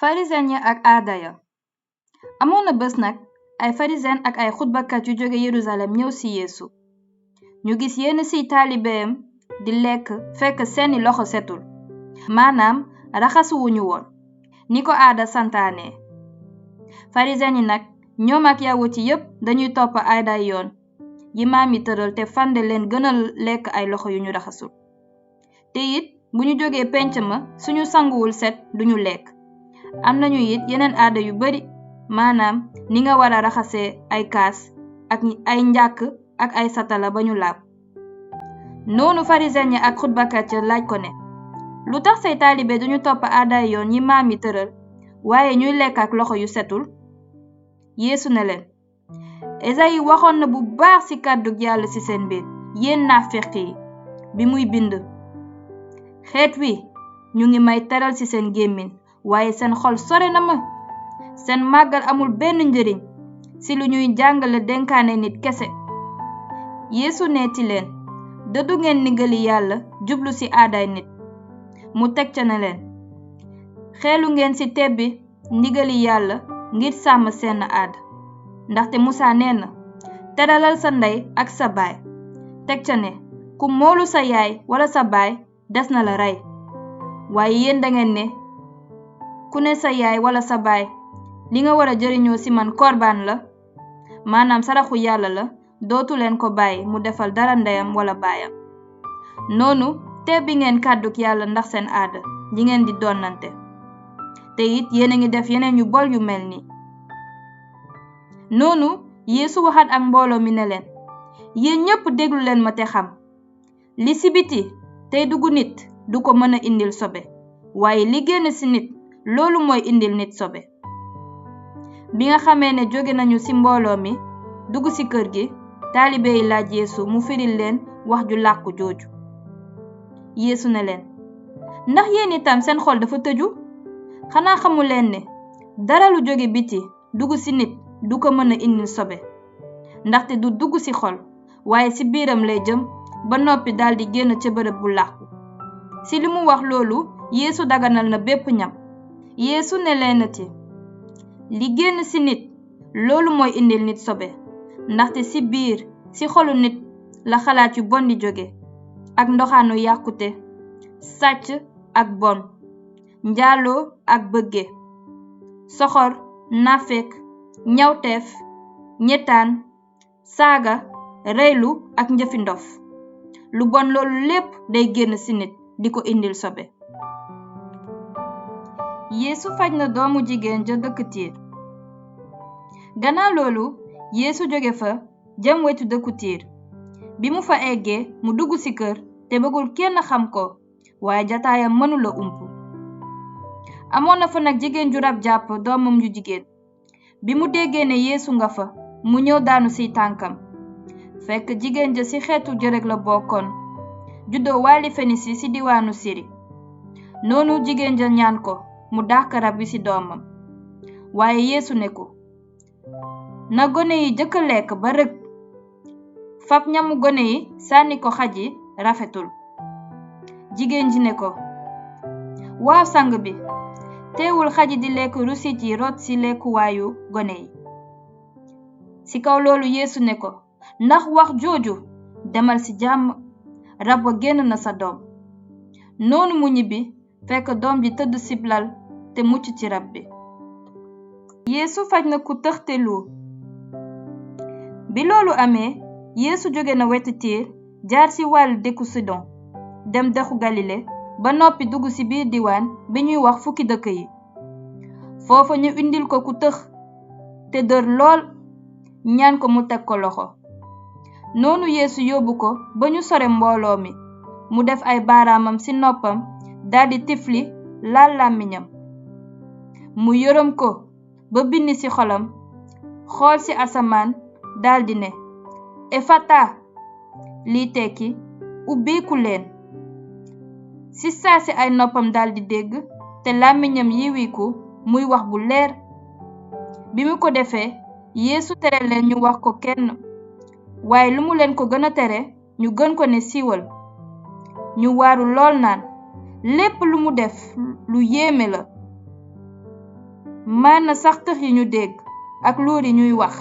Pharisiens ya ak aada ya. Amoon na bés nag ay pharisiens ak ay xutbakat yu jóge Yerusalem ñëw ci Yeesu. ñu gis yenn ci taalibeem di lekk fekk seeni loxo setul, maanaam raxasuwuñu woon ni ko aada santaane. Pharisiens yi nag ñoom ak yawut yi yépp dañuy topp aaday yoon yi maam yi tëral te fande leen gënal lekk ay loxo yu ñu raxasul. te it bu ñu jógee penc ma suñu sanguwul set duñu lekk. am nañu it yeneen aada yu bari, maanaam ni nga war a raxasee ay kaas ak ay njàkk ak ay satala ba ñu laab. noonu pharisiens yi ak xutbakat ya laaj ko ne, lu tax say taalibe duñu topp aaday yoon yi maam yi tëral waaye ñuy lekk ak loxo yu setul? Yeesu ne leen, Esayi waxoon na bu baax ci kàddug Yàlla ci seen biir, yéen naafeq yi, bi muy bind, xeet wi ñu ngi may teral ci seen gémmiñ waaye seen xol sore na ma. seen màggal amul benn njëriñ ci lu ñuy jàngale dénkaane nit kese. Yeesu neeti leen, dëddu ngeen ndigali Yàlla jublu ci aaday nit. mu teg ca ne leen, xeelu ngeen ci tebbi ndigali Yàlla ngir sàmm seen aada. ndaxte Musaa nee na, teralal sa ndey ak sa baay. teg ca ne, ku moolu sa yaay wala sa baay des na la rey. waaye yéen dangeen ne, ku ne sa yaay wala sa baay, li nga war a jëriñoo ci man korbaan la, maanaam saraxu Yàlla la, dootu leen ko bàyyi mu defal dara ndeyam wala baayam. noonu tebbi ngeen kàddug Yàlla ndax seen aada ji ngeen di donnante. te it yéen a ngi def yeneen yu bol yu mel nii. noonu Yeesu waxaat ak mbooloo mi ne leen, yéen ñépp déglu leen ma te xam, li ci biti tey dugg nit du ko mën a indil sobe, waaye li génn ci nit loolu mooy indil nit sobe. bi nga xamee ne jóge nañu ci mbooloo mi dugg ci kër gi, taalibe yi laaj Yeesu mu firil leen wax ju làqu jooju. Yeesu ne leen, ndax yéen itam seen xol dafa tëju? xanaa xamu leen ne dara lu jóge biti dugg ci nit du ko mën a indil sobe, ndaxte du dugg ci xol waaye ci biiram lay jëm ba noppi daldi génn ca bërëb bu làqu. ci li mu wax loolu Yeesu daganal na bépp ñam. Yeesu ne leenati, li génn ci nit loolu mooy indil nit sobe, ndaxte ci biir ci xolu nit la xalaat yu bon di jóge, ak ndoxaanu yàqute, sàcc ak bon, njaaloo ak bëgge, soxor, naafeq, ñawteef, ñettaan, saaga, reylu ak njëfi ndof. lu bon loolu lépp day génn ci nit di ko indil sobe. Yeesu faj na doomu jigéen ja dëkk Tiir. gannaaw loolu Yeesu jóge fa jëm wetu dëkku Tiir. bi mu fa eggee mu dugg ci kër te bëggul kenn xam ko, waaye jataayam mënula ump. amoon na fa nag jigéen ju rab jàpp doomam ju jigéen. bi mu déggee ne Yeesu nga fa mu ñëw daanu ci tànkam. fekk jigéen ja ci xeetu jëreg la bokkoon, juddoo waali Fenisi ci diwaanu Siri. noonu jigéen ja ñaan ko mu dàq rab wi ci doomam. waaye Yeesu ne ko, na gone yi jëkk lekk ba rëg, fab ñamu gone yi sànni ko xaj yi rafetul. jigéen ji ne ko, waaw sang bi, teewul xaj yi di lekk rusit yi rot ci lekkuwaayu gone yi. ci kaw loolu Yeesu ne ko, ndax wax jooju, demal ci jàmm, rab wa génn na sa doom. noonu mu ñibbi fekk doom ji tëdd cib lal te mucc ci rab bi. Yeesu faj na ku tëx te lu. bi loolu amee Yeesu jóge na wetu Tiir jaar ci wàllu dëkku Sidon dem dexu Galile ba noppi dugg ci biir diwaan bi ñuy wax fukki dëkk yi. foofa ñu indil ko ku tëx te dër lool, ñaan ko mu teg ko loxo. noonu Yeesu yóbbu ko ba ñu sore mbooloo mi, mu def ay baaraamam ci noppam daldi tifli laal làmmiñam. mu yërëm ko ba bind ci xolam, xool ci asamaan daldi ne, efata, lii tekki ubbeeku leen. ci saa si ay noppam daldi dégg te làmmiñam yiwiku muy wax bu leer. bi mu ko defee Yeesu tere leen ñu wax ko kenn, waaye lu mu leen ko gën a tere ñu gën ko ne siiwal. ñu waaru lool naan, lépp lu mu def lu yéeme la. maan na sax tëx yi ñu dégg ak luur yi ñuy wax